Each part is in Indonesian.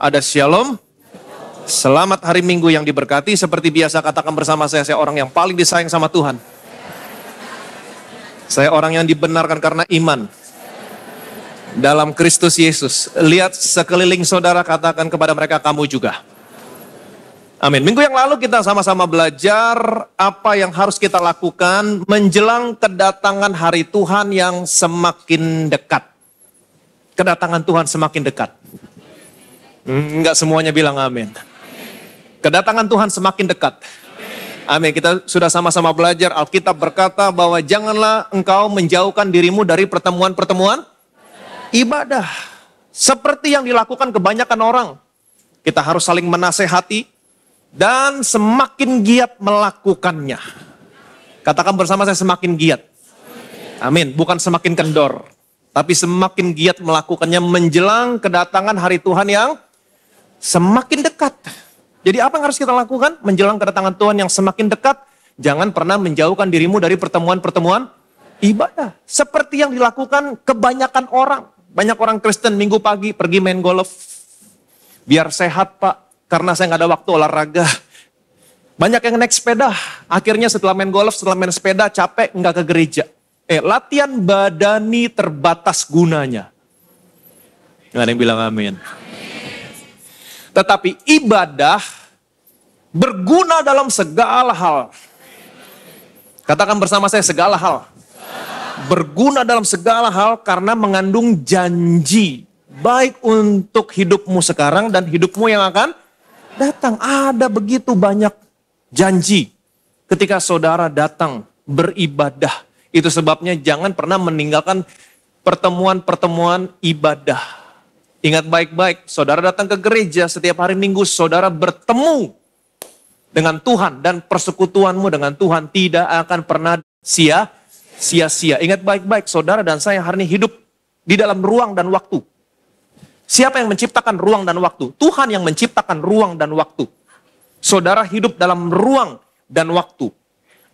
Ada shalom. Selamat hari Minggu yang diberkati. Seperti biasa katakan bersama saya orang yang paling disayang sama Tuhan. Saya orang yang dibenarkan karena iman dalam Kristus Yesus. Lihat sekeliling saudara, katakan kepada mereka, kamu juga. Amin. Minggu yang lalu kita sama-sama belajar apa yang harus kita lakukan menjelang kedatangan hari Tuhan yang semakin dekat. Kedatangan Tuhan semakin dekat. Enggak semuanya bilang amin. Kedatangan Tuhan semakin dekat. Amin. Kita sudah sama-sama belajar. Alkitab berkata bahwa janganlah engkau menjauhkan dirimu dari pertemuan-pertemuan ibadah. Seperti yang dilakukan kebanyakan orang. Kita harus saling menasehati dan semakin giat melakukannya. Katakan bersama saya, semakin giat. Amin. Bukan semakin kendor, tapi semakin giat melakukannya menjelang kedatangan hari Tuhan yang semakin dekat. Jadi apa yang harus kita lakukan menjelang kedatangan Tuhan yang semakin dekat? Jangan pernah menjauhkan dirimu dari pertemuan-pertemuan ibadah. Seperti yang dilakukan kebanyakan orang. Banyak orang Kristen minggu pagi pergi main golf. Biar sehat Pak, karena saya nggak ada waktu olahraga. Banyak yang naik sepeda. Akhirnya setelah main golf, setelah main sepeda capek nggak ke gereja. Latihan badani terbatas gunanya. Nggak ada yang bilang amin. Tetapi ibadah berguna dalam segala hal. Katakan bersama saya, segala hal. Berguna dalam segala hal karena mengandung janji. Baik untuk hidupmu sekarang dan hidupmu yang akan datang. Ada begitu banyak janji ketika saudara datang beribadah. Itu sebabnya jangan pernah meninggalkan pertemuan-pertemuan ibadah. Ingat baik-baik, saudara datang ke gereja setiap hari Minggu, saudara bertemu dengan Tuhan dan persekutuanmu dengan Tuhan tidak akan pernah sia-sia. Ingat baik-baik, saudara dan saya hari ini hidup di dalam ruang dan waktu. Siapa yang menciptakan ruang dan waktu? Tuhan yang menciptakan ruang dan waktu. Saudara hidup dalam ruang dan waktu.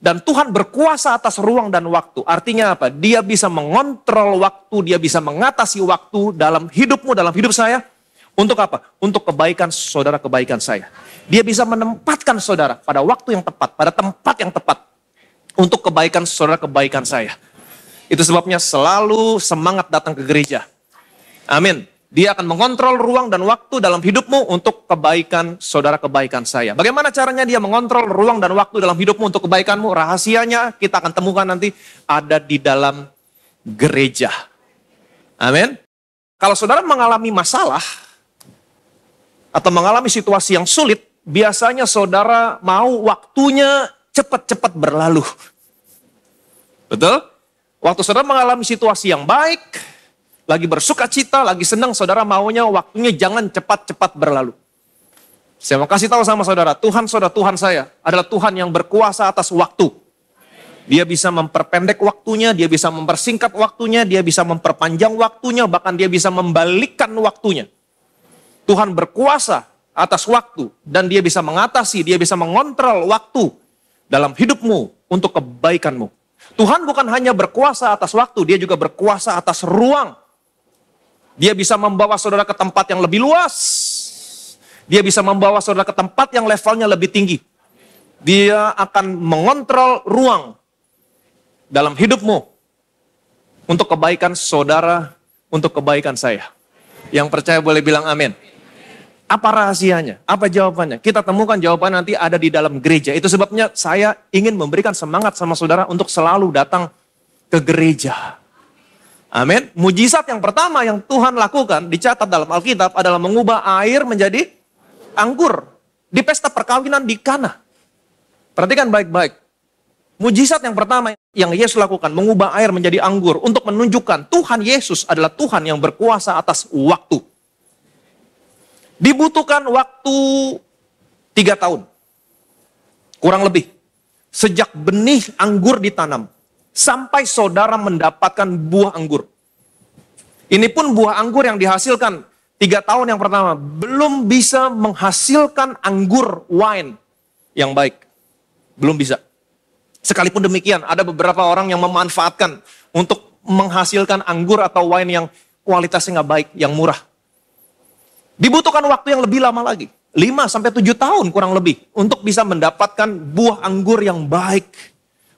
Dan Tuhan berkuasa atas ruang dan waktu. Artinya apa? Dia bisa mengontrol waktu, dia bisa mengatasi waktu dalam hidupmu, dalam hidup saya. Untuk apa? Untuk kebaikan saudara, kebaikan saya. Dia bisa menempatkan saudara pada waktu yang tepat, pada tempat yang tepat. Untuk kebaikan saudara, kebaikan saya. Itu sebabnya selalu semangat datang ke gereja. Amin. Dia akan mengontrol ruang dan waktu dalam hidupmu untuk kebaikan saudara, kebaikan saya. Bagaimana caranya dia mengontrol ruang dan waktu dalam hidupmu untuk kebaikanmu? Rahasianya kita akan temukan nanti ada di dalam gereja. Amin. Kalau saudara mengalami masalah atau mengalami situasi yang sulit, biasanya saudara mau waktunya cepat-cepat berlalu. Betul? Waktu saudara mengalami situasi yang baik, lagi bersuka cita, lagi senang, saudara maunya waktunya jangan cepat-cepat berlalu. Saya mau kasih tahu sama saudara, Tuhan saya adalah Tuhan yang berkuasa atas waktu. Dia bisa memperpendek waktunya, dia bisa mempersingkat waktunya, dia bisa memperpanjang waktunya, bahkan dia bisa membalikkan waktunya. Tuhan berkuasa atas waktu dan dia bisa mengatasi, dia bisa mengontrol waktu dalam hidupmu untuk kebaikanmu. Tuhan bukan hanya berkuasa atas waktu, dia juga berkuasa atas ruang. Dia bisa membawa saudara ke tempat yang lebih luas. Dia bisa membawa saudara ke tempat yang levelnya lebih tinggi. Dia akan mengontrol ruang dalam hidupmu untuk kebaikan saudara, untuk kebaikan saya. Yang percaya boleh bilang amin. Apa rahasianya? Apa jawabannya? Kita temukan jawaban nanti ada di dalam gereja. Itu sebabnya saya ingin memberikan semangat sama saudara untuk selalu datang ke gereja. Amin. Mujizat yang pertama yang Tuhan lakukan dicatat dalam Alkitab adalah mengubah air menjadi anggur di pesta perkawinan di Kana. Perhatikan baik-baik. Mujizat yang pertama yang Yesus lakukan mengubah air menjadi anggur untuk menunjukkan Tuhan Yesus adalah Tuhan yang berkuasa atas waktu. Dibutuhkan waktu 3 tahun. Kurang lebih. Sejak benih anggur ditanam sampai saudara mendapatkan buah anggur. Ini pun buah anggur yang dihasilkan 3 tahun yang pertama belum bisa menghasilkan anggur wine yang baik. Belum bisa. Sekalipun demikian, ada beberapa orang yang memanfaatkan untuk menghasilkan anggur atau wine yang kualitasnya nggak baik, yang murah. Dibutuhkan waktu yang lebih lama lagi. 5-7 tahun kurang lebih. Untuk bisa mendapatkan buah anggur yang baik.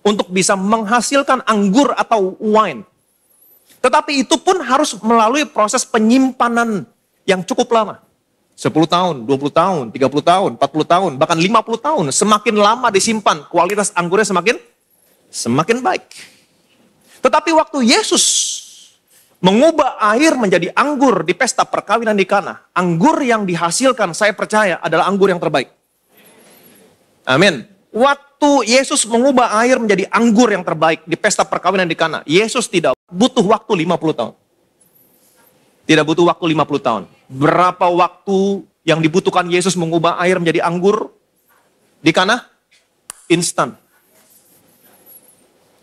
Untuk bisa menghasilkan anggur atau wine. Tetapi itu pun harus melalui proses penyimpanan yang cukup lama. 10 tahun, 20 tahun, 30 tahun, 40 tahun, bahkan 50 tahun. Semakin lama disimpan, kualitas anggurnya semakin baik. Tetapi waktu Yesus mengubah air menjadi anggur di pesta perkawinan di Kana, anggur yang dihasilkan saya percaya adalah anggur yang terbaik. Amin. Waktu Yesus mengubah air menjadi anggur yang terbaik di pesta perkawinan di Kana, Yesus tidak butuh waktu 50 tahun. Tidak butuh waktu 50 tahun. Berapa waktu yang dibutuhkan Yesus mengubah air menjadi anggur di Kana? Instan.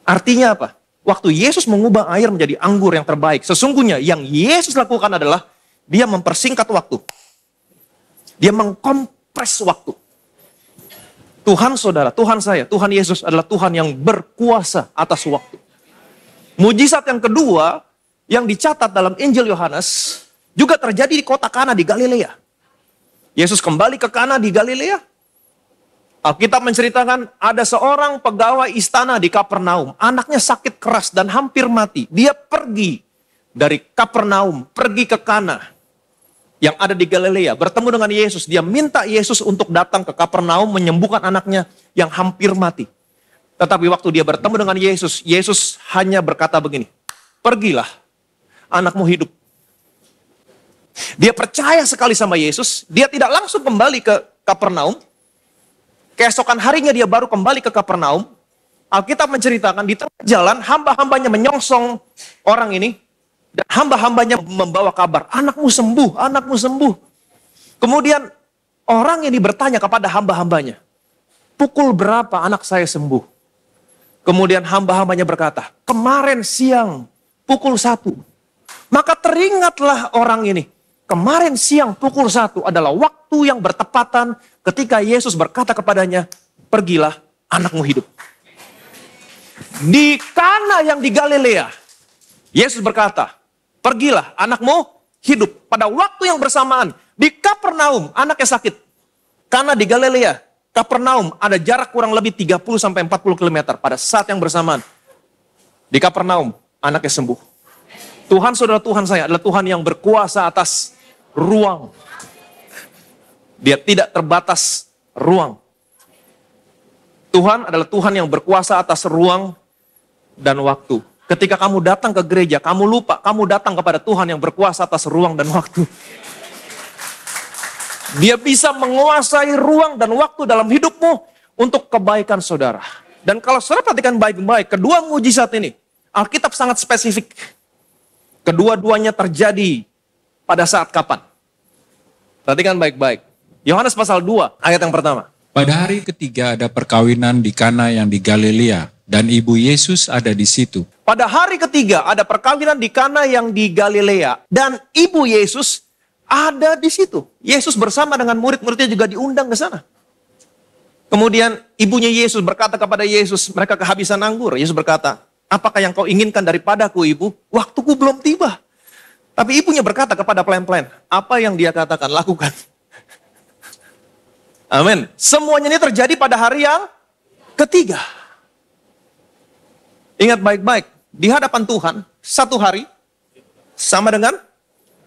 Artinya apa? Waktu Yesus mengubah air menjadi anggur yang terbaik, sesungguhnya yang Yesus lakukan adalah dia mempersingkat waktu. Dia mengkompres waktu. Tuhan saudara, Tuhan saya, Tuhan Yesus adalah Tuhan yang berkuasa atas waktu. Mujizat yang kedua yang dicatat dalam Injil Yohanes juga terjadi di kota Kana di Galilea. Yesus kembali ke Kana di Galilea. Alkitab menceritakan ada seorang pegawai istana di Kapernaum. Anaknya sakit keras dan hampir mati. Dia pergi dari Kapernaum, pergi ke Kana yang ada di Galilea. Bertemu dengan Yesus. Dia minta Yesus untuk datang ke Kapernaum menyembuhkan anaknya yang hampir mati. Tetapi waktu dia bertemu dengan Yesus, Yesus hanya berkata begini, pergilah, anakmu hidup. Dia percaya sekali sama Yesus. Dia tidak langsung kembali ke Kapernaum. Keesokan harinya dia baru kembali ke Kapernaum. Alkitab menceritakan di tengah jalan hamba-hambanya menyongsong orang ini. Dan hamba-hambanya membawa kabar, anakmu sembuh, anakmu sembuh. Kemudian orang ini bertanya kepada hamba-hambanya, pukul berapa anak saya sembuh? Kemudian hamba-hambanya berkata, kemarin siang pukul 1. Maka teringatlah orang ini. Kemarin siang pukul 1 adalah waktu yang bertepatan ketika Yesus berkata kepadanya, pergilah, anakmu hidup. Di Kana yang di Galilea, Yesus berkata, pergilah, anakmu hidup. Pada waktu yang bersamaan, di Kapernaum, anaknya sakit. Kana di Galilea, Kapernaum ada jarak kurang lebih 30-40 km pada saat yang bersamaan. Di Kapernaum, anaknya sembuh. Tuhan saudara, Tuhan saya adalah Tuhan yang berkuasa atas ruang. Dia tidak terbatas ruang. Tuhan adalah Tuhan yang berkuasa atas ruang dan waktu. Ketika kamu datang ke gereja, kamu lupa, kamu datang kepada Tuhan yang berkuasa atas ruang dan waktu. Dia bisa menguasai ruang dan waktu dalam hidupmu untuk kebaikan saudara. Dan kalau saudara perhatikan baik-baik, kedua mujizat ini, Alkitab sangat spesifik. Kedua-duanya terjadi pada saat kapan? Perhatikan baik-baik. Yohanes pasal 2 ayat yang pertama. Pada hari ketiga ada perkawinan di Kana yang di Galilea, dan ibu Yesus ada di situ. Pada hari ketiga ada perkawinan di Kana yang di Galilea, dan ibu Yesus ada di situ. Yesus bersama dengan murid-muridnya juga diundang ke sana. Kemudian ibunya Yesus berkata kepada Yesus, mereka kehabisan anggur. Yesus berkata, apakah yang kau inginkan daripadaku, ibu? Waktuku belum tiba. Tapi ibunya berkata kepada pelayan-pelayan, apa yang dia katakan, lakukan. Amin. Semuanya ini terjadi pada hari yang ketiga. Ingat baik-baik, di hadapan Tuhan, satu hari sama dengan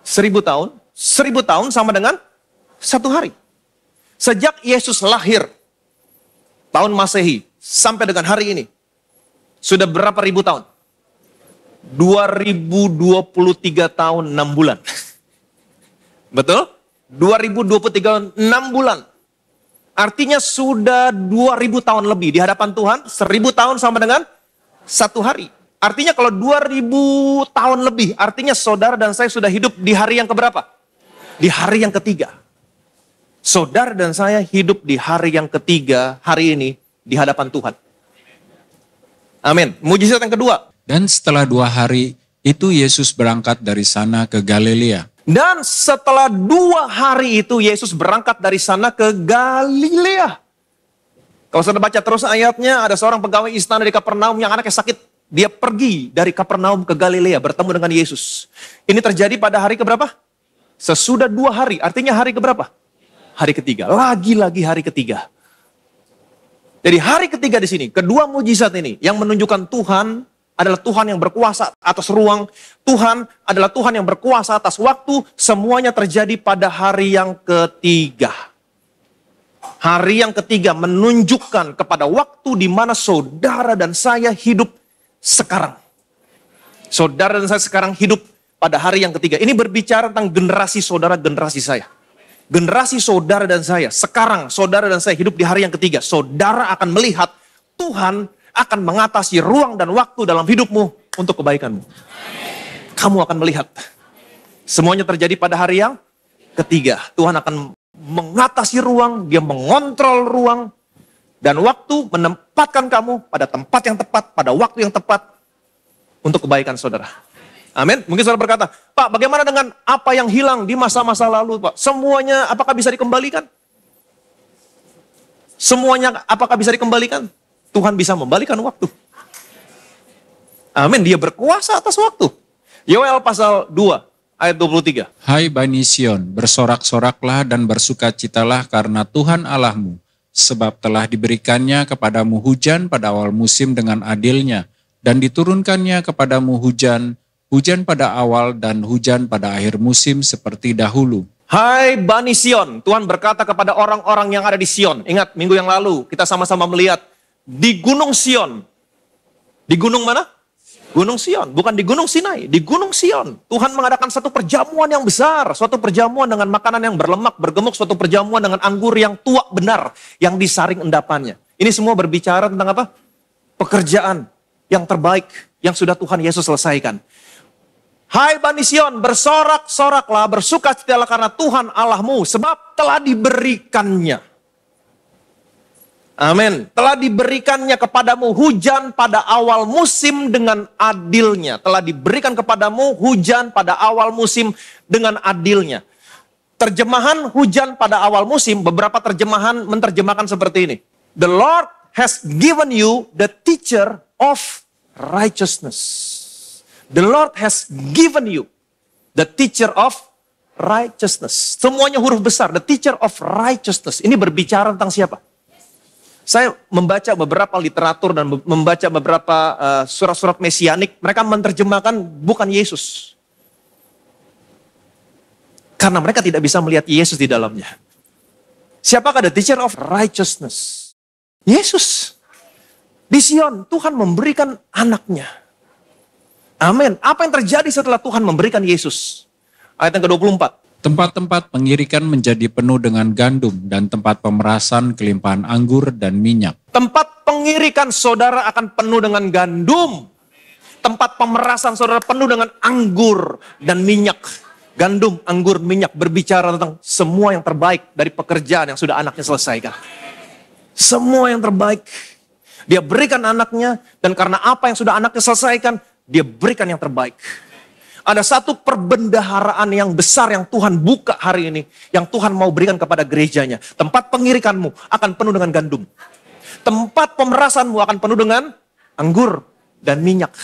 1000 tahun. 1000 tahun sama dengan satu hari. Sejak Yesus lahir, tahun Masehi, sampai dengan hari ini, sudah berapa ribu tahun? 2023 tahun 6 bulan. Betul? 2023 6 bulan. Artinya sudah 2000 tahun lebih di hadapan Tuhan. 1000 tahun sama dengan satu hari. Artinya kalau 2000 tahun lebih, artinya saudara dan saya sudah hidup di hari yang keberapa? Di hari yang ketiga. Saudara dan saya hidup di hari yang ketiga, hari ini, di hadapan Tuhan. Amin. Mujizat yang kedua. Dan setelah 2 hari itu Yesus berangkat dari sana ke Galilea. Dan setelah 2 hari itu Yesus berangkat dari sana ke Galilea. Kalau saudara baca terus ayatnya, ada seorang pegawai istana di Kapernaum yang anaknya sakit. Dia pergi dari Kapernaum ke Galilea bertemu dengan Yesus. Ini terjadi pada hari keberapa? Sesudah 2 hari, artinya hari keberapa? Hari ketiga. Lagi-lagi hari ketiga. Jadi hari ketiga di sini, kedua mujizat ini yang menunjukkan Tuhan adalah Tuhan yang berkuasa atas ruang. Tuhan adalah Tuhan yang berkuasa atas waktu. Semuanya terjadi pada hari yang ketiga. Hari yang ketiga menunjukkan kepada waktu di mana saudara dan saya hidup sekarang. Saudara dan saya sekarang hidup pada hari yang ketiga. Ini berbicara tentang generasi saudara, generasi saya. Generasi saudara dan saya. Sekarang saudara dan saya hidup di hari yang ketiga. Saudara akan melihat Tuhan akan mengatasi ruang dan waktu dalam hidupmu untuk kebaikanmu. Kamu akan melihat. Semuanya terjadi pada hari yang ketiga. Tuhan akan mengatasi ruang, dia mengontrol ruang dan waktu, menempatkan kamu pada tempat yang tepat, pada waktu yang tepat untuk kebaikan saudara. Amin. Mungkin saudara berkata, Pak, bagaimana dengan apa yang hilang di masa-masa lalu, Pak? Semuanya apakah bisa dikembalikan? Semuanya apakah bisa dikembalikan? Tuhan bisa membalikan waktu. Amin. Dia berkuasa atas waktu. Yoel pasal 2 ayat 23. Hai Bani Sion, bersorak-soraklah dan bersukacitalah karena Tuhan Allahmu, sebab telah diberikannya kepadamu hujan pada awal musim dengan adilnya, dan diturunkannya kepadamu hujan pada awal dan hujan pada akhir musim seperti dahulu. Hai Bani Sion, Tuhan berkata kepada orang-orang yang ada di Sion. Ingat, minggu yang lalu kita sama-sama melihat di Gunung Sion. Di gunung mana? Gunung Sion, bukan di Gunung Sinai, di Gunung Sion. Tuhan mengadakan satu perjamuan yang besar, suatu perjamuan dengan makanan yang berlemak, bergemuk, suatu perjamuan dengan anggur yang tua benar, yang disaring endapannya. Ini semua berbicara tentang apa? Pekerjaan yang terbaik yang sudah Tuhan Yesus selesaikan. Hai Bani Sion, bersorak-soraklah, bersukacitalah karena Tuhan Allahmu, sebab telah diberikannya. Amin. Telah diberikannya kepadamu hujan pada awal musim dengan adilnya. Telah diberikan kepadamu hujan pada awal musim dengan adilnya. Terjemahan hujan pada awal musim, beberapa terjemahan menerjemahkan seperti ini. The Lord has given you the teacher of righteousness. The Lord has given you the teacher of righteousness. Semuanya huruf besar, the teacher of righteousness. Ini berbicara tentang siapa? Saya membaca beberapa literatur dan membaca beberapa surat-surat mesianik. Mereka menerjemahkan bukan Yesus. Karena mereka tidak bisa melihat Yesus di dalamnya. Siapakah the teacher of righteousness? Yesus. Di Sion, Tuhan memberikan anaknya. Amin. Apa yang terjadi setelah Tuhan memberikan Yesus? Ayat yang ke-24. Tempat-tempat pengirikan menjadi penuh dengan gandum dan tempat pemerasan kelimpahan anggur dan minyak. Tempat pengirikan saudara akan penuh dengan gandum. Tempat pemerasan saudara penuh dengan anggur dan minyak. Gandum, anggur, minyak berbicara tentang semua yang terbaik dari pekerjaan yang sudah anaknya selesaikan. Semua yang terbaik. Dia berikan anaknya dan karena apa yang sudah anaknya selesaikan, dia berikan yang terbaik. Ada satu perbendaharaan yang besar yang Tuhan buka hari ini. Yang Tuhan mau berikan kepada gerejanya. Tempat pengirikanmu akan penuh dengan gandum. Tempat pemerasanmu akan penuh dengan anggur dan minyak.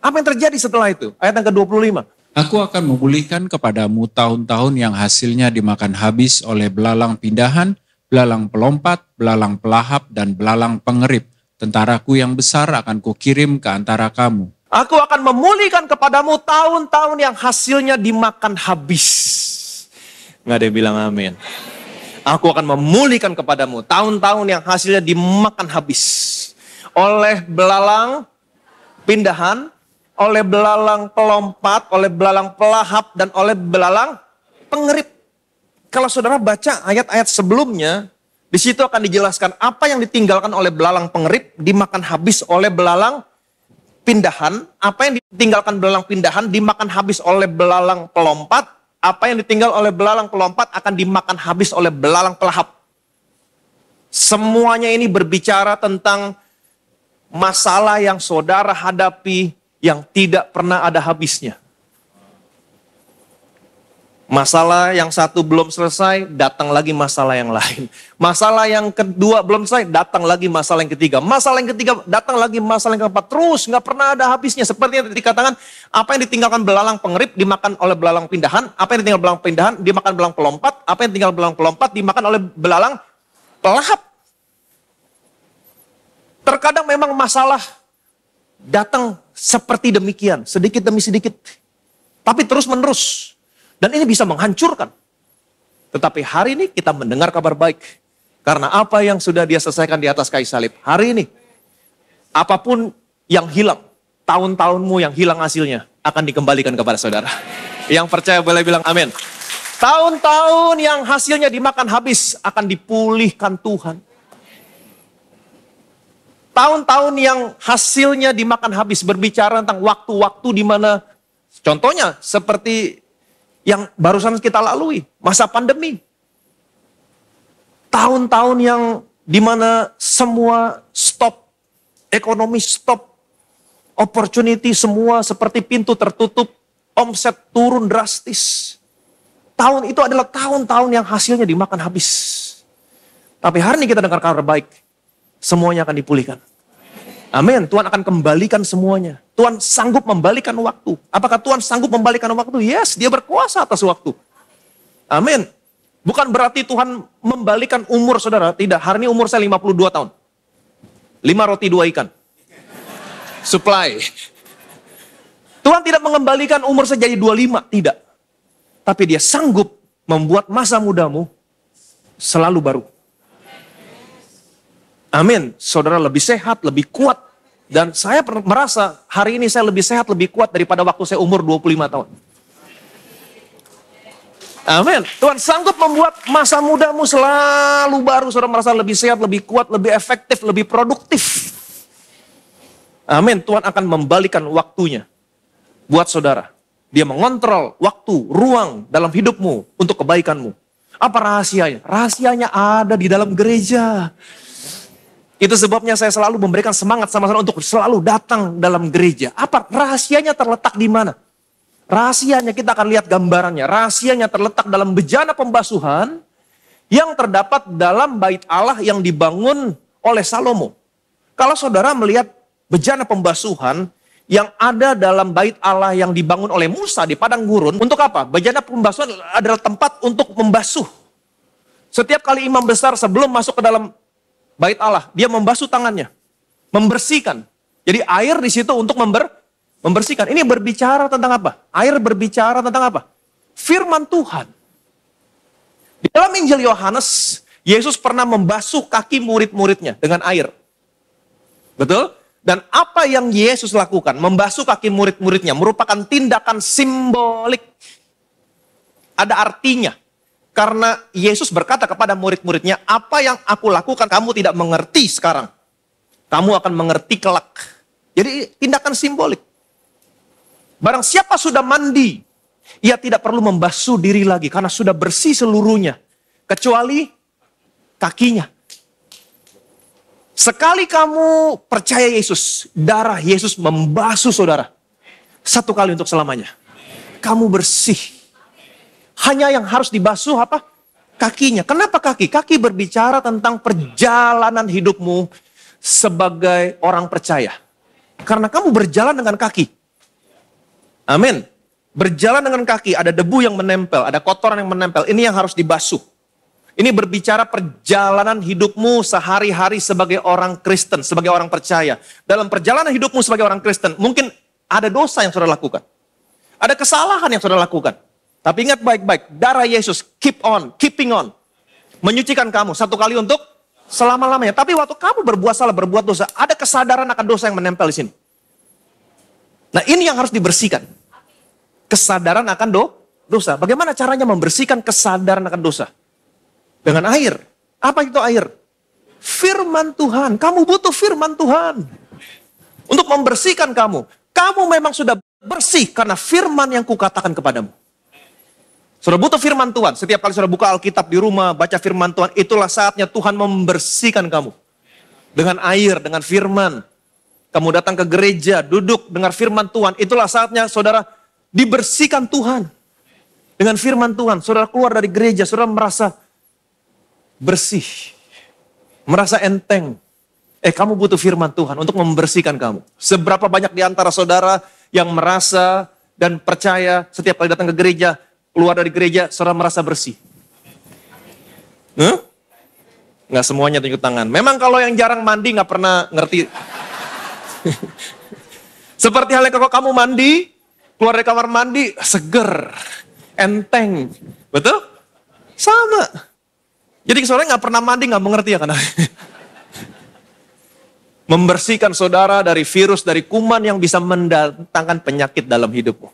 Apa yang terjadi setelah itu? Ayat yang ke-25. Aku akan memulihkan kepadamu tahun-tahun yang hasilnya dimakan habis oleh belalang pindahan, belalang pelompat, belalang pelahap, dan belalang pengerip. Tentaraku yang besar akan kukirim ke antara kamu. Aku akan memulihkan kepadamu tahun-tahun yang hasilnya dimakan habis. Nggak ada yang bilang amin. Aku akan memulihkan kepadamu tahun-tahun yang hasilnya dimakan habis. Oleh belalang pindahan, oleh belalang pelompat, oleh belalang pelahap, dan oleh belalang pengerip. Kalau saudara baca ayat-ayat sebelumnya, di situ akan dijelaskan apa yang ditinggalkan oleh belalang pengerip dimakan habis oleh belalang pindahan, apa yang ditinggalkan belalang pindahan dimakan habis oleh belalang pelompat, apa yang ditinggal oleh belalang pelompat akan dimakan habis oleh belalang pelahap. Semuanya ini berbicara tentang masalah yang saudara hadapi yang tidak pernah ada habisnya. Masalah yang satu belum selesai, datang lagi masalah yang lain. Masalah yang kedua belum selesai, datang lagi masalah yang ketiga. Masalah yang ketiga, datang lagi masalah yang keempat. Terus, nggak pernah ada habisnya. Seperti yang dikatakan, apa yang ditinggalkan belalang pengerip, dimakan oleh belalang pindahan. Apa yang ditinggal belalang pindahan, dimakan belalang pelompat. Apa yang tinggal belalang pelompat, dimakan oleh belalang pelahap. Terkadang memang masalah datang seperti demikian, sedikit demi sedikit. Tapi terus menerus. Dan ini bisa menghancurkan. Tetapi hari ini kita mendengar kabar baik. Karena apa yang sudah dia selesaikan di atas kayu salib. Hari ini, apapun yang hilang, tahun-tahunmu yang hilang hasilnya, akan dikembalikan kepada saudara. Yang percaya boleh bilang amin. Tahun-tahun yang hasilnya dimakan habis, akan dipulihkan Tuhan. Tahun-tahun yang hasilnya dimakan habis, berbicara tentang waktu-waktu di mana, contohnya seperti yang barusan kita lalui, masa pandemi. Tahun-tahun yang dimana semua stop, ekonomi stop, opportunity semua seperti pintu tertutup, omset turun drastis. Tahun itu adalah tahun-tahun yang hasilnya dimakan habis. Tapi hari ini kita dengar kabar baik, semuanya akan dipulihkan. Amin. Tuhan akan kembalikan semuanya. Tuhan sanggup membalikan waktu. Apakah Tuhan sanggup membalikan waktu? Yes, dia berkuasa atas waktu. Amin. Bukan berarti Tuhan membalikan umur saudara. Tidak, hari ini umur saya 52 tahun. 5 roti 2 ikan. Supply. Tuhan tidak mengembalikan umur saya jadi 25. Tidak. Tapi dia sanggup membuat masa mudamu selalu baru. Amin. Saudara lebih sehat, lebih kuat. Dan saya merasa hari ini saya lebih sehat, lebih kuat daripada waktu saya umur 25 tahun. Amin. Tuhan sanggup membuat masa mudamu selalu baru. Saudara merasa lebih sehat, lebih kuat, lebih efektif, lebih produktif. Amin. Tuhan akan membalikan waktunya buat saudara. Dia mengontrol waktu, ruang dalam hidupmu untuk kebaikanmu. Apa rahasianya? Rahasianya ada di dalam gereja. Itu sebabnya saya selalu memberikan semangat sama saudara untuk selalu datang dalam gereja. Apa rahasianya terletak di mana? Rahasianya kita akan lihat gambarannya. Rahasianya terletak dalam bejana pembasuhan yang terdapat dalam bait Allah yang dibangun oleh Salomo. Kalau saudara melihat bejana pembasuhan yang ada dalam bait Allah yang dibangun oleh Musa di padang gurun, untuk apa? Bejana pembasuhan adalah tempat untuk membasuh. Setiap kali imam besar sebelum masuk ke dalam bait Allah, dia membasuh tangannya, membersihkan. Jadi air di situ untuk membersihkan. Ini berbicara tentang apa? Air berbicara tentang apa? Firman Tuhan. Di dalam Injil Yohanes, Yesus pernah membasuh kaki murid-muridnya dengan air. Betul? Dan apa yang Yesus lakukan, membasuh kaki murid-muridnya, merupakan tindakan simbolik. Ada artinya. Karena Yesus berkata kepada murid-muridnya, apa yang aku lakukan kamu tidak mengerti sekarang. Kamu akan mengerti kelak. Jadi tindakan simbolik. Barang siapa sudah mandi, ia tidak perlu membasuh diri lagi karena sudah bersih seluruhnya. Kecuali kakinya. Sekali kamu percaya Yesus, darah Yesus membasuh saudara. Satu kali untuk selamanya. Kamu bersih. Hanya yang harus dibasuh apa? Kakinya. Kenapa kaki? Kaki berbicara tentang perjalanan hidupmu sebagai orang percaya. Karena kamu berjalan dengan kaki. Amin. Berjalan dengan kaki, ada debu yang menempel, ada kotoran yang menempel. Ini yang harus dibasuh. Ini berbicara perjalanan hidupmu sehari-hari sebagai orang Kristen, sebagai orang percaya. Dalam perjalanan hidupmu sebagai orang Kristen, mungkin ada dosa yang saudara lakukan. Ada kesalahan yang saudara lakukan. Tapi ingat baik-baik, darah Yesus keeping on. Menyucikan kamu satu kali untuk selama-lamanya. Tapi waktu kamu berbuat salah, berbuat dosa, ada kesadaran akan dosa yang menempel di sini. Nah ini yang harus dibersihkan. Kesadaran akan dosa. Bagaimana caranya membersihkan kesadaran akan dosa? Dengan air. Apa itu air? Firman Tuhan. Kamu butuh firman Tuhan. Untuk membersihkan kamu. Kamu memang sudah bersih karena firman yang kukatakan kepadamu. Saudara butuh firman Tuhan. Setiap kali saudara buka Alkitab di rumah, baca firman Tuhan, itulah saatnya Tuhan membersihkan kamu. Dengan air, dengan firman. Kamu datang ke gereja, duduk dengar firman Tuhan, itulah saatnya saudara dibersihkan Tuhan. Dengan firman Tuhan, saudara keluar dari gereja, saudara merasa bersih. Merasa enteng. Kamu butuh firman Tuhan untuk membersihkan kamu. Seberapa banyak di antara saudara yang merasa dan percaya setiap kali datang ke gereja, keluar dari gereja, saudara merasa bersih? Nggak semuanya tunjuk tangan. Memang kalau yang jarang mandi nggak pernah ngerti. Seperti halnya kalau kamu mandi, keluar dari kamar mandi, seger, enteng. Betul? Sama. Jadi saudara nggak pernah mandi, nggak mengerti ya karena membersihkan saudara dari virus, dari kuman yang bisa mendatangkan penyakit dalam hidupmu.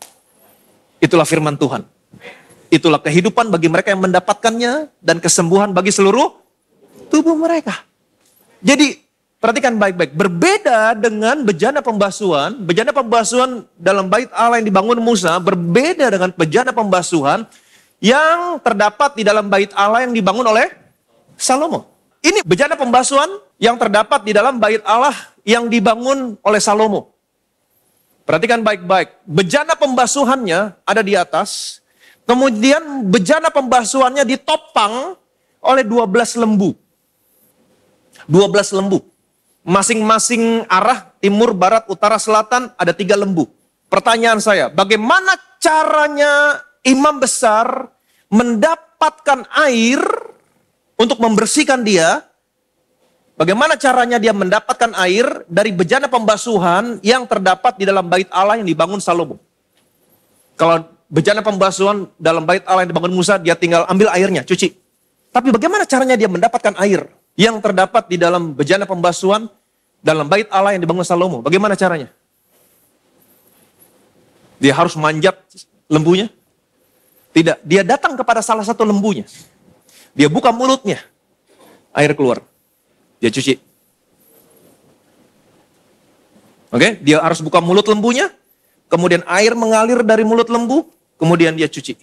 Itulah firman Tuhan. Itulah kehidupan bagi mereka yang mendapatkannya dan kesembuhan bagi seluruh tubuh mereka. Jadi perhatikan baik-baik. Berbeda dengan bejana pembasuhan dalam bait Allah yang dibangun Musa, berbeda dengan bejana pembasuhan yang terdapat di dalam bait Allah yang dibangun oleh Salomo. Ini bejana pembasuhan yang terdapat di dalam bait Allah yang dibangun oleh Salomo. Perhatikan baik-baik. Bejana pembasuhannya ada di atas. Kemudian bejana pembasuhannya ditopang oleh 12 lembu. 12 lembu. Masing-masing arah, timur, barat, utara, selatan, ada 3 lembu. Pertanyaan saya, bagaimana caranya imam besar mendapatkan air untuk membersihkan dia? Bagaimana caranya dia mendapatkan air dari bejana pembasuhan yang terdapat di dalam bait Allah yang dibangun Salomo? Kalau bejana pembasuhan dalam bait Allah yang dibangun Musa, dia tinggal ambil airnya, cuci. Tapi bagaimana caranya dia mendapatkan air yang terdapat di dalam bejana pembasuhan dalam bait Allah yang dibangun Salomo? Bagaimana caranya? Dia harus manjat lembunya? Tidak, dia datang kepada salah satu lembunya. Dia buka mulutnya, air keluar. Dia cuci. Oke, dia harus buka mulut lembunya, kemudian air mengalir dari mulut lembu, kemudian dia cuci.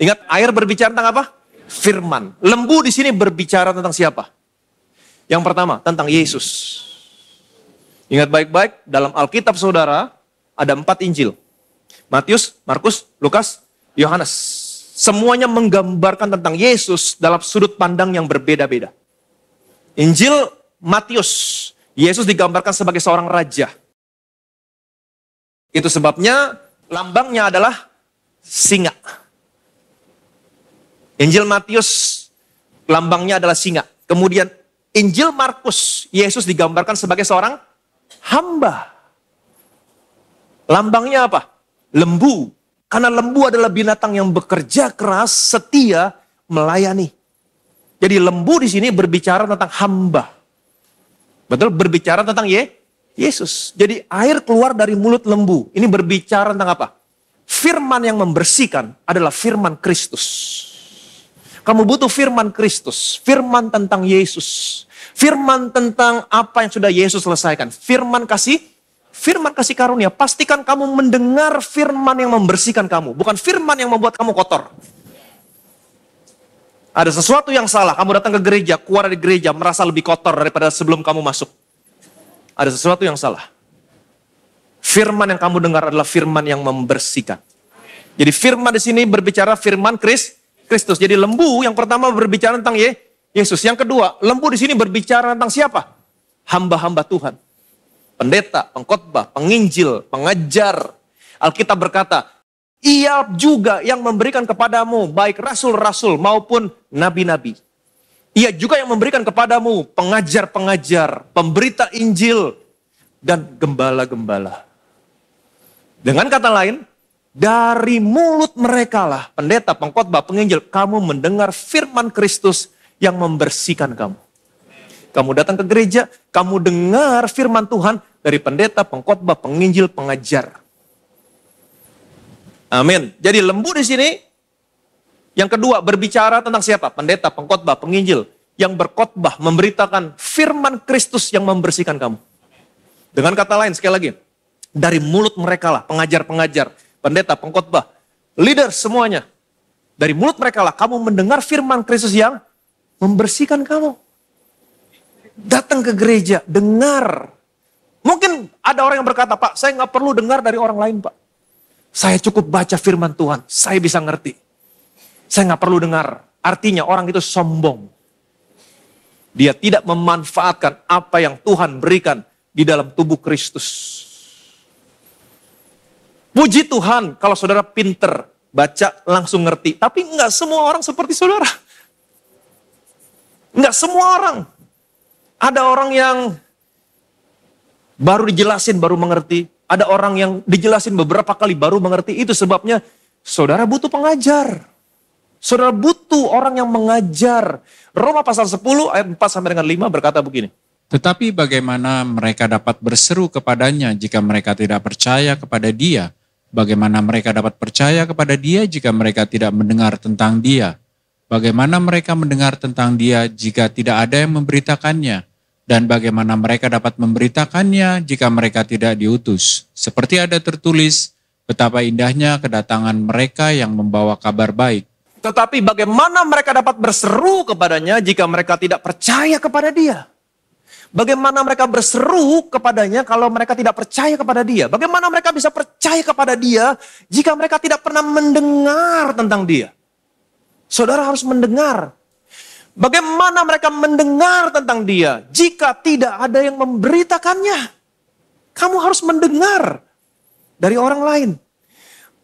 Ingat, air berbicara tentang apa? Firman. Lembu di sini berbicara tentang siapa? Yang pertama, tentang Yesus. Ingat baik-baik, dalam Alkitab saudara, ada 4 Injil. Matius, Markus, Lukas, Yohanes. Semuanya menggambarkan tentang Yesus dalam sudut pandang yang berbeda-beda. Injil Matius, Yesus digambarkan sebagai seorang raja. Itu sebabnya lambangnya adalah singa. Injil Matius, lambangnya adalah singa. Kemudian Injil Markus, Yesus digambarkan sebagai seorang hamba. Lambangnya apa? Lembu. Karena lembu adalah binatang yang bekerja keras, setia, melayani. Jadi lembu di sini berbicara tentang hamba. Betul? Berbicara tentang Yesus. Jadi air keluar dari mulut lembu. Ini berbicara tentang apa? Firman yang membersihkan adalah firman Kristus. Kamu butuh firman Kristus. Firman tentang Yesus. Firman tentang apa yang sudah Yesus selesaikan. Firman kasih karunia. Pastikan kamu mendengar firman yang membersihkan kamu. Bukan firman yang membuat kamu kotor. Ada sesuatu yang salah, kamu datang ke gereja, keluar dari gereja, merasa lebih kotor daripada sebelum kamu masuk. Ada sesuatu yang salah. Firman yang kamu dengar adalah firman yang membersihkan. Jadi firman di sini berbicara firman Kristus. Jadi lembu yang pertama berbicara tentang Yesus. Yang kedua, lembu di sini berbicara tentang siapa? Hamba-hamba Tuhan. Pendeta, pengkhotbah, penginjil, pengajar. Alkitab berkata, Ia juga yang memberikan kepadamu baik rasul-rasul maupun nabi-nabi. Ia juga yang memberikan kepadamu pengajar-pengajar, pemberita Injil, dan gembala-gembala. Dengan kata lain, dari mulut mereka lah, pendeta, pengkhotbah, penginjil, kamu mendengar firman Kristus yang membersihkan kamu. Kamu datang ke gereja, kamu dengar firman Tuhan dari pendeta, pengkhotbah, penginjil, pengajar. Amin. Jadi lembu di sini, yang kedua berbicara tentang siapa? Pendeta, pengkhotbah, penginjil. Yang berkhotbah, memberitakan firman Kristus yang membersihkan kamu. Dengan kata lain, sekali lagi. Dari mulut mereka lah, pengajar-pengajar, pendeta, pengkhotbah, leader semuanya. Dari mulut mereka lah, kamu mendengar firman Kristus yang membersihkan kamu. Datang ke gereja, dengar. Mungkin ada orang yang berkata, Pak, saya nggak perlu dengar dari orang lain, Pak. Saya cukup baca firman Tuhan, saya bisa ngerti. Saya nggak perlu dengar. Artinya orang itu sombong. Dia tidak memanfaatkan apa yang Tuhan berikan di dalam tubuh Kristus. Puji Tuhan kalau saudara pinter, baca langsung ngerti. Tapi enggak semua orang seperti saudara. Enggak semua orang. Ada orang yang baru dijelasin baru mengerti. Ada orang yang dijelasin beberapa kali baru mengerti. Itu sebabnya saudara butuh pengajar. Saudara butuh orang yang mengajar. Roma pasal 10 ayat 4 sampai dengan 5 berkata begini. Tetapi bagaimana mereka dapat berseru kepadanya jika mereka tidak percaya kepada Dia? Bagaimana mereka dapat percaya kepada Dia jika mereka tidak mendengar tentang Dia? Bagaimana mereka mendengar tentang Dia jika tidak ada yang memberitakannya? Dan bagaimana mereka dapat memberitakannya jika mereka tidak diutus? Seperti ada tertulis, betapa indahnya kedatangan mereka yang membawa kabar baik. Tetapi bagaimana mereka dapat berseru kepadanya jika mereka tidak percaya kepada Dia? Bagaimana mereka berseru kepadanya kalau mereka tidak percaya kepada Dia? Bagaimana mereka bisa percaya kepada Dia jika mereka tidak pernah mendengar tentang Dia? Saudara harus mendengar. Bagaimana mereka mendengar tentang Dia jika tidak ada yang memberitakannya? Kamu harus mendengar dari orang lain.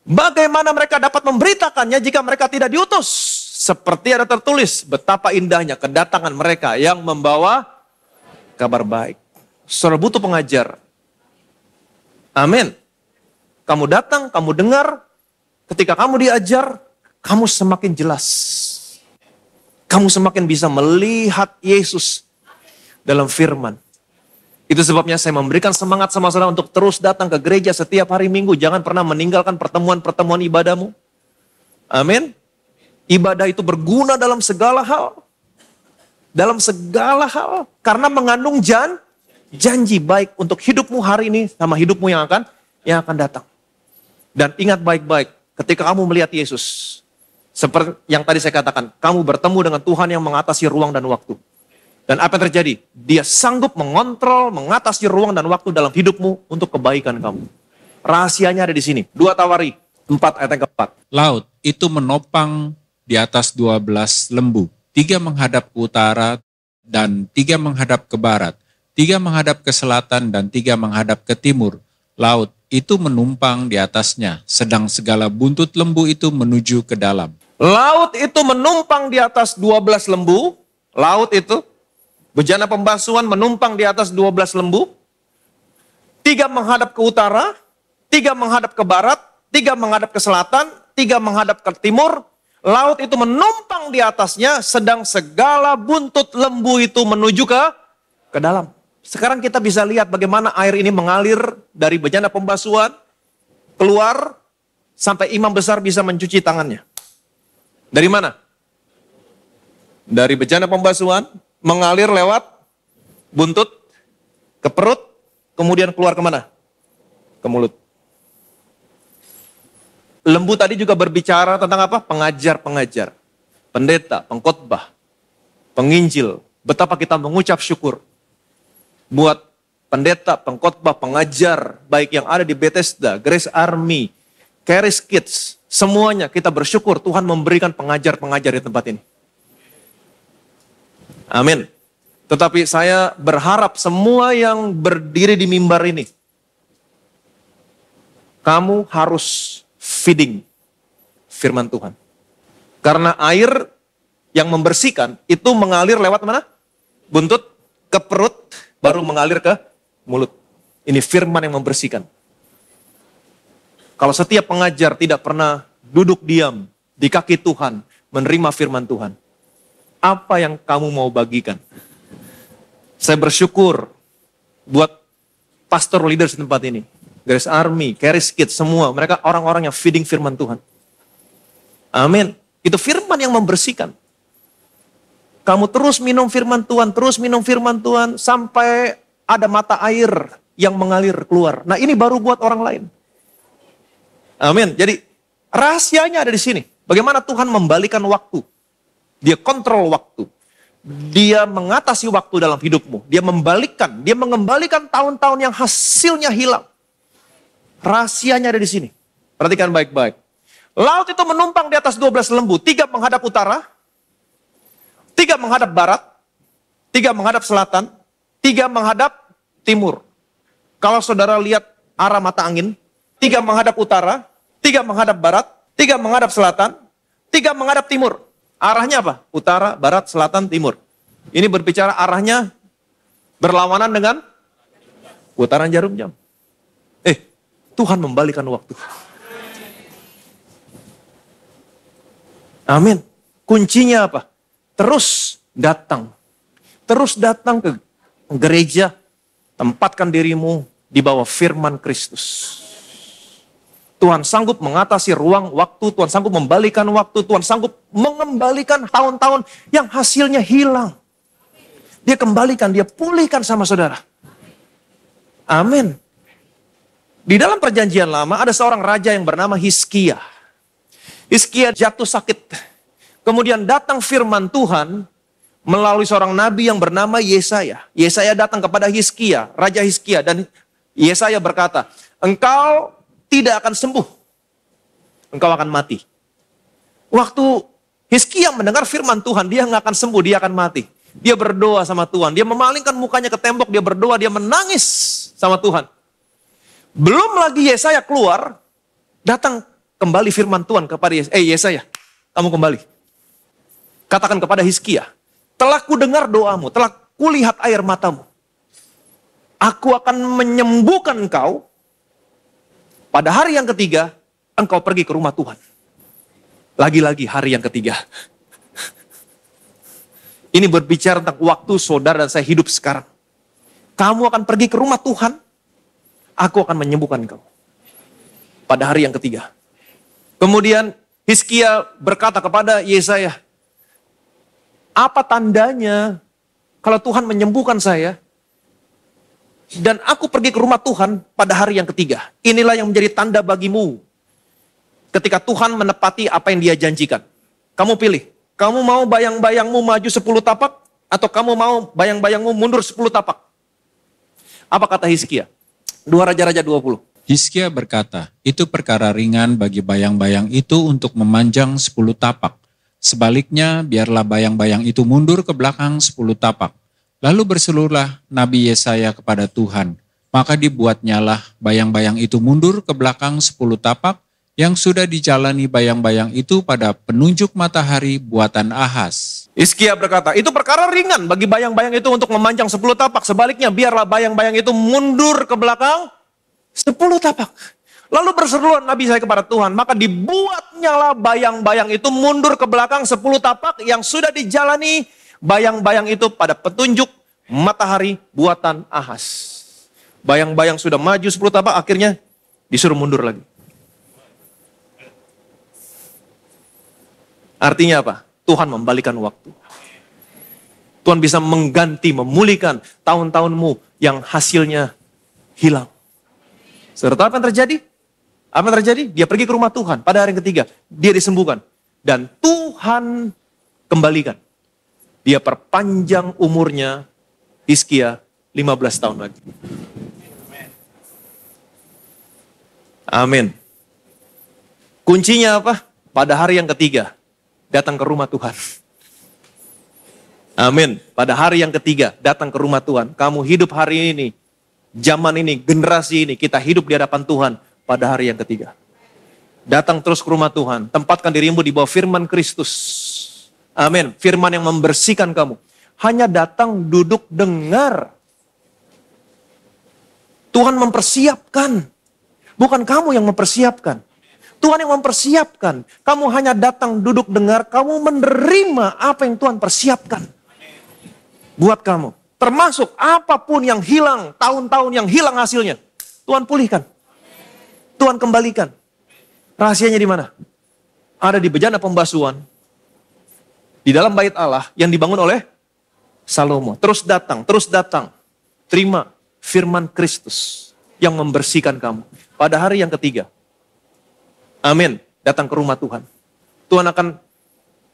Bagaimana mereka dapat memberitakannya jika mereka tidak diutus? Seperti ada tertulis, betapa indahnya kedatangan mereka yang membawa kabar baik. Saudara butuh pengajar. Amin. Kamu datang, kamu dengar. Ketika kamu diajar, kamu semakin jelas. Kamu semakin bisa melihat Yesus dalam firman. Itu sebabnya saya memberikan semangat sama saudara untuk terus datang ke gereja setiap hari Minggu. Jangan pernah meninggalkan pertemuan-pertemuan ibadahmu. Amin. Ibadah itu berguna dalam segala hal. Dalam segala hal. Karena mengandung janji baik untuk hidupmu hari ini sama hidupmu yang akan datang. Dan ingat baik-baik, ketika kamu melihat Yesus, seperti yang tadi saya katakan, kamu bertemu dengan Tuhan yang mengatasi ruang dan waktu. Dan apa yang terjadi? Dia sanggup mengontrol, mengatasi ruang dan waktu dalam hidupmu untuk kebaikan kamu. Rahasianya ada di sini. 2 Tawari 4 ayat yang keempat. Laut itu menopang di atas 12 lembu. 3 menghadap ke utara dan 3 menghadap ke barat. 3 menghadap ke selatan dan 3 menghadap ke timur. Laut itu menumpang di atasnya, sedang segala buntut lembu itu menuju ke dalam. Laut itu menumpang di atas 12 lembu. Laut itu, bejana pembasuhan menumpang di atas 12 lembu. 3 menghadap ke utara, 3 menghadap ke barat, 3 menghadap ke selatan, 3 menghadap ke timur. Laut itu menumpang di atasnya, sedang segala buntut lembu itu menuju ke dalam. Sekarang kita bisa lihat bagaimana air ini mengalir dari bejana pembasuhan, keluar, sampai imam besar bisa mencuci tangannya. Dari mana? Dari bejana pembasuhan, mengalir lewat buntut, ke perut, kemudian keluar kemana? Ke mulut. Lembu tadi juga berbicara tentang apa? Pengajar-pengajar, pendeta, pengkhotbah, penginjil. Betapa kita mengucap syukur buat pendeta, pengkhotbah, pengajar, baik yang ada di Bethesda, Grace Army, Charis Kids, semuanya kita bersyukur Tuhan memberikan pengajar-pengajar di tempat ini. Amin. Tetapi saya berharap semua yang berdiri di mimbar ini, kamu harus feeding firman Tuhan. Karena air yang membersihkan itu mengalir lewat mana? Buntut, ke perut, baru mengalir ke mulut. Ini firman yang membersihkan. Kalau setiap pengajar tidak pernah duduk diam di kaki Tuhan, menerima firman Tuhan, apa yang kamu mau bagikan? Saya bersyukur buat pastor leaders di tempat ini. Grace Army, Charis Kids, semua. Mereka orang-orang yang feeding firman Tuhan. Amin. Itu firman yang membersihkan. Kamu terus minum firman Tuhan, terus minum firman Tuhan, sampai ada mata air yang mengalir keluar. Nah ini baru buat orang lain. Amin. Jadi rahasianya ada di sini. Bagaimana Tuhan membalikan waktu. Dia kontrol waktu. Dia mengatasi waktu dalam hidupmu. Dia mengembalikan tahun-tahun yang hasilnya hilang. Rahasianya ada di sini. Perhatikan baik-baik. Laut itu menumpang di atas 12 lembu. 3 menghadap utara, 3 menghadap barat, 3 menghadap selatan, 3 menghadap timur. Kalau saudara lihat arah mata angin, 3 menghadap utara, 3 menghadap barat, 3 menghadap selatan, 3 menghadap timur. Arahnya apa? Utara, barat, selatan, timur. Ini berbicara arahnya berlawanan dengan putaran jarum jam. Tuhan membalikan waktu. Amin. Kuncinya apa? Terus datang. Terus datang ke gereja. Tempatkan dirimu di bawah firman Kristus. Tuhan sanggup mengatasi ruang waktu. Tuhan sanggup membalikan waktu. Tuhan sanggup mengembalikan tahun-tahun yang hasilnya hilang. Dia kembalikan, dia pulihkan sama saudara. Amin. Di dalam perjanjian lama ada seorang raja yang bernama Hizkia. Hizkia jatuh sakit. Kemudian datang firman Tuhan melalui seorang nabi yang bernama Yesaya. Yesaya datang kepada Hizkia, Raja Hizkia, dan Yesaya berkata, engkau tidak akan sembuh. Engkau akan mati. Waktu Hizkia mendengar firman Tuhan, dia nggak akan sembuh, dia akan mati. Dia berdoa sama Tuhan, dia memalingkan mukanya ke tembok, dia berdoa, dia menangis sama Tuhan. Belum lagi Yesaya keluar, datang kembali firman Tuhan kepada Yesaya, kamu kembali. Katakan kepada Hizkia, telah kudengar doamu, telah kulihat air matamu. Aku akan menyembuhkan engkau. Pada hari yang ketiga, engkau pergi ke rumah Tuhan. Lagi-lagi hari yang ketiga. Ini berbicara tentang waktu saudara dan saya hidup sekarang. Kamu akan pergi ke rumah Tuhan. Aku akan menyembuhkan engkau. Pada hari yang ketiga. Kemudian Hizkia berkata kepada Yesaya, apa tandanya kalau Tuhan menyembuhkan saya dan aku pergi ke rumah Tuhan pada hari yang ketiga? Inilah yang menjadi tanda bagimu ketika Tuhan menepati apa yang dia janjikan. Kamu pilih, kamu mau bayang-bayangmu maju 10 tapak atau kamu mau bayang-bayangmu mundur 10 tapak? Apa kata Hizkia? 2 Raja-Raja 20. Hizkia berkata, itu perkara ringan bagi bayang-bayang itu untuk memanjang 10 tapak. Sebaliknya, biarlah bayang-bayang itu mundur ke belakang 10 tapak. Lalu berseluruhlah Nabi Yesaya kepada Tuhan. Maka dibuatnyalah bayang-bayang itu mundur ke belakang 10 tapak, yang sudah dijalani bayang-bayang itu pada penunjuk matahari buatan Ahaz. Hizkia berkata, itu perkara ringan bagi bayang-bayang itu untuk memanjang 10 tapak. Sebaliknya, biarlah bayang-bayang itu mundur ke belakang 10 tapak. Lalu berseruan Nabi saya kepada Tuhan, maka dibuatnyalah bayang-bayang itu mundur ke belakang 10 tapak yang sudah dijalani bayang-bayang itu pada petunjuk matahari buatan Ahaz. Bayang-bayang sudah maju 10 tapak, akhirnya disuruh mundur lagi. Artinya apa? Tuhan membalikan waktu. Tuhan bisa mengganti, memulihkan tahun-tahunmu yang hasilnya hilang. Serta apa yang terjadi? Apa yang terjadi? Dia pergi ke rumah Tuhan. Pada hari yang ketiga, dia disembuhkan. Dan Tuhan kembalikan. Dia perpanjang umurnya, Hizkia 15 tahun lagi. Amin. Kuncinya apa? Pada hari yang ketiga, datang ke rumah Tuhan. Amin. Pada hari yang ketiga, datang ke rumah Tuhan. Kamu hidup hari ini, zaman ini, generasi ini, kita hidup di hadapan Tuhan pada hari yang ketiga. Datang terus ke rumah Tuhan. Tempatkan dirimu di bawah firman Kristus. Amin. Firman yang membersihkan kamu. Hanya datang, duduk, dengar. Tuhan mempersiapkan. Bukan kamu yang mempersiapkan. Tuhan yang mempersiapkan. Kamu hanya datang, duduk, dengar. Kamu menerima apa yang Tuhan persiapkan. Buat kamu. Termasuk apapun yang hilang, tahun-tahun yang hilang hasilnya. Tuhan pulihkan. Tuhan kembalikan. Rahasianya di mana? Ada di bejana pembasuhan. Di dalam bait Allah yang dibangun oleh Salomo. Terus datang, terus datang. Terima firman Kristus yang membersihkan kamu. Pada hari yang ketiga. Amin. Datang ke rumah Tuhan. Tuhan akan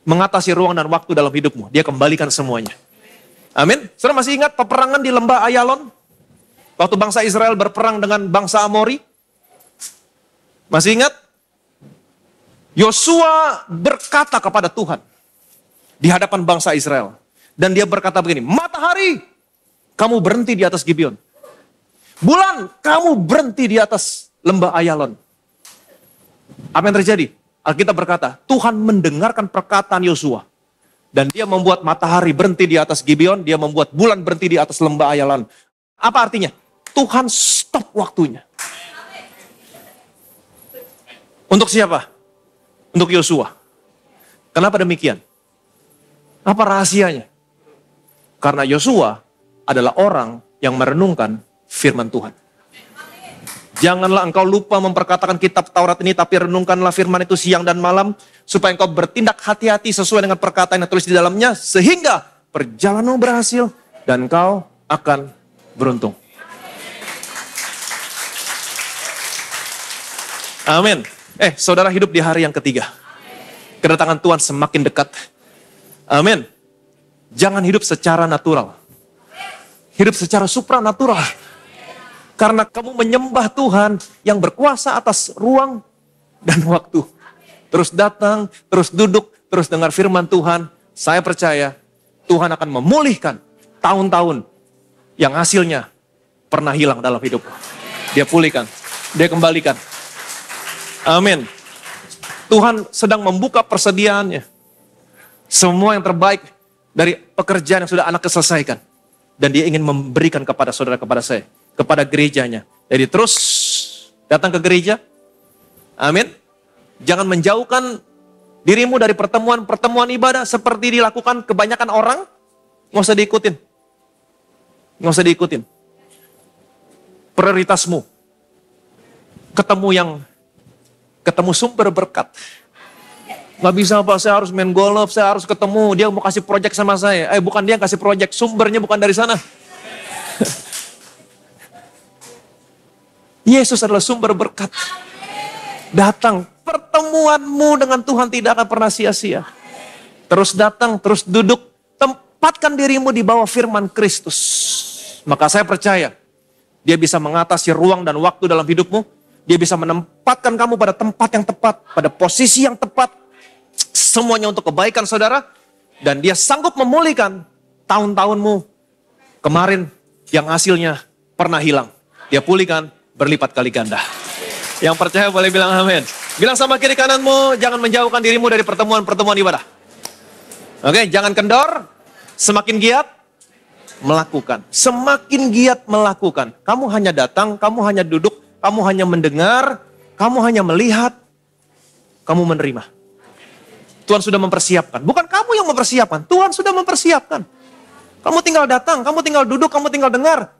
mengatasi ruang dan waktu dalam hidupmu. Dia kembalikan semuanya. Amin. Saudara masih ingat peperangan di lembah Ayalon? Waktu bangsa Israel berperang dengan bangsa Amori? Masih ingat? Yosua berkata kepada Tuhan di hadapan bangsa Israel. Dan dia berkata begini, matahari, kamu berhenti di atas Gibeon. Bulan, kamu berhenti di atas lembah Ayalon. Apa yang terjadi? Alkitab berkata, Tuhan mendengarkan perkataan Yosua. Dan dia membuat matahari berhenti di atas Gibeon, dia membuat bulan berhenti di atas lembah Ayalon. Apa artinya? Tuhan stop waktunya. Untuk siapa? Untuk Yosua. Kenapa demikian? Apa rahasianya? Karena Yosua adalah orang yang merenungkan firman Tuhan. Janganlah engkau lupa memperkatakan kitab Taurat ini, tapi renungkanlah firman itu siang dan malam, supaya engkau bertindak hati-hati sesuai dengan perkataan yang tertulis di dalamnya, sehingga perjalananmu berhasil dan engkau akan beruntung. Amin. Saudara hidup di hari yang ketiga. Kedatangan Tuhan semakin dekat. Amin. Jangan hidup secara natural. Hidup secara supranatural. Karena kamu menyembah Tuhan yang berkuasa atas ruang dan waktu. Terus datang, terus duduk, terus dengar firman Tuhan. Saya percaya Tuhan akan memulihkan tahun-tahun yang hasilnya pernah hilang dalam hidup. Dia pulihkan, dia kembalikan. Amin. Tuhan sedang membuka persediaannya. Semua yang terbaik dari pekerjaan yang sudah anaknya selesaikan. Dan dia ingin memberikan kepada saudara, kepada saya. Kepada gerejanya. Jadi terus datang ke gereja. Amin. Jangan menjauhkan dirimu dari pertemuan-pertemuan ibadah seperti dilakukan kebanyakan orang. Nggak usah diikutin. Nggak usah diikutin. Prioritasmu. Ketemu sumber berkat. Nggak bisa Pak, saya harus main golf, saya harus ketemu, dia mau kasih proyek sama saya. Bukan dia yang kasih proyek, sumbernya bukan dari sana. Yesus adalah sumber berkat. Datang, pertemuanmu dengan Tuhan tidak akan pernah sia-sia. Terus datang, terus duduk, tempatkan dirimu di bawah firman Kristus. Maka saya percaya, dia bisa mengatasi ruang dan waktu dalam hidupmu. Dia bisa menempatkan kamu pada tempat yang tepat, pada posisi yang tepat. Semuanya untuk kebaikan saudara. Dan dia sanggup memulihkan tahun-tahunmu kemarin yang hasilnya pernah hilang. Dia pulihkan berlipat kali ganda. Yang percaya boleh bilang amin. Bilang sama kiri kananmu, jangan menjauhkan dirimu dari pertemuan-pertemuan ibadah. Oke, jangan kendor. Semakin giat melakukan. Semakin giat melakukan. Kamu hanya datang, kamu hanya duduk, kamu hanya mendengar, kamu hanya melihat, kamu menerima. Tuhan sudah mempersiapkan. Bukan kamu yang mempersiapkan, Tuhan sudah mempersiapkan. Kamu tinggal datang, kamu tinggal duduk, kamu tinggal dengar.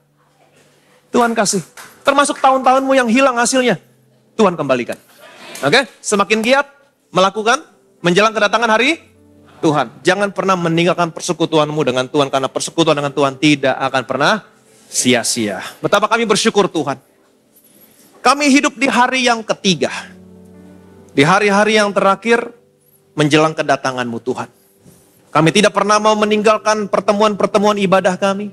Tuhan kasih. Termasuk tahun-tahunmu yang hilang hasilnya. Tuhan kembalikan. Oke? Semakin giat melakukan menjelang kedatangan hari Tuhan. Jangan pernah meninggalkan persekutuanmu dengan Tuhan. Karena persekutuan dengan Tuhan tidak akan pernah sia-sia. Betapa kami bersyukur Tuhan. Kami hidup di hari yang ketiga. Di hari-hari yang terakhir menjelang kedatangan-Mu Tuhan. Kami tidak pernah mau meninggalkan pertemuan-pertemuan ibadah kami.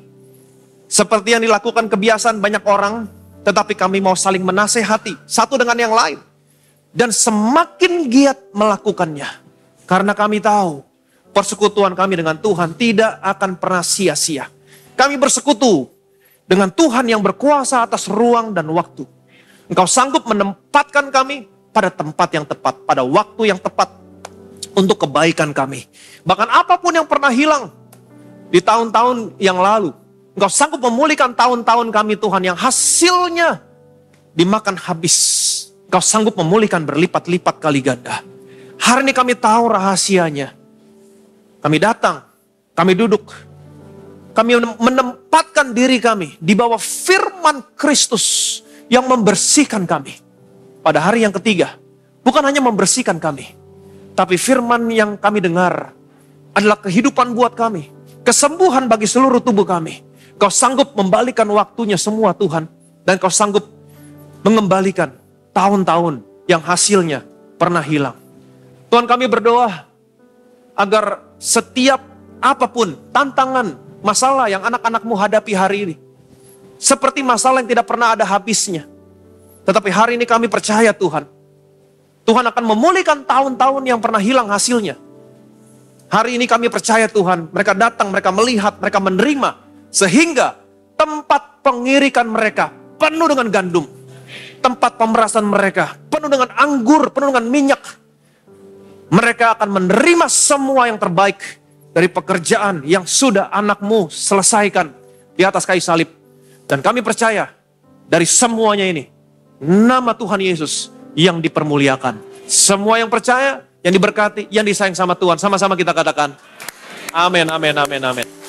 Seperti yang dilakukan kebiasaan banyak orang, tetapi kami mau saling menasehati satu dengan yang lain. Dan semakin giat melakukannya. Karena kami tahu persekutuan kami dengan Tuhan tidak akan pernah sia-sia. Kami bersekutu dengan Tuhan yang berkuasa atas ruang dan waktu. Engkau sanggup menempatkan kami pada tempat yang tepat, pada waktu yang tepat. Untuk kebaikan kami. Bahkan apapun yang pernah hilang di tahun-tahun yang lalu. Engkau sanggup memulihkan tahun-tahun kami Tuhan yang hasilnya dimakan habis. Engkau sanggup memulihkan berlipat-lipat kali ganda. Hari ini kami tahu rahasianya. Kami datang, kami duduk. Kami menempatkan diri kami di bawah firman Kristus yang membersihkan kami. Pada hari yang ketiga, bukan hanya membersihkan kami. Tapi firman yang kami dengar adalah kehidupan buat kami. Kesembuhan bagi seluruh tubuh kami. Kau sanggup membalikan waktunya semua Tuhan. Dan kau sanggup mengembalikan tahun-tahun yang hasilnya pernah hilang. Tuhan kami berdoa agar setiap apapun tantangan, masalah yang anak-anakmu hadapi hari ini. Seperti masalah yang tidak pernah ada habisnya. Tetapi hari ini kami percaya Tuhan. Tuhan akan memulihkan tahun-tahun yang pernah hilang hasilnya. Hari ini kami percaya Tuhan, mereka datang, mereka melihat, mereka menerima. Sehingga tempat pengirikan mereka penuh dengan gandum. Tempat pemerasan mereka penuh dengan anggur, penuh dengan minyak. Mereka akan menerima semua yang terbaik dari pekerjaan yang sudah anakmu selesaikan di atas kayu salib. Dan kami percaya dari semuanya ini, nama Tuhan Yesus yang dipermuliakan. Semua yang percaya, yang diberkati, yang disayang sama Tuhan. Sama-sama kita katakan, amin, amin, amin, amin.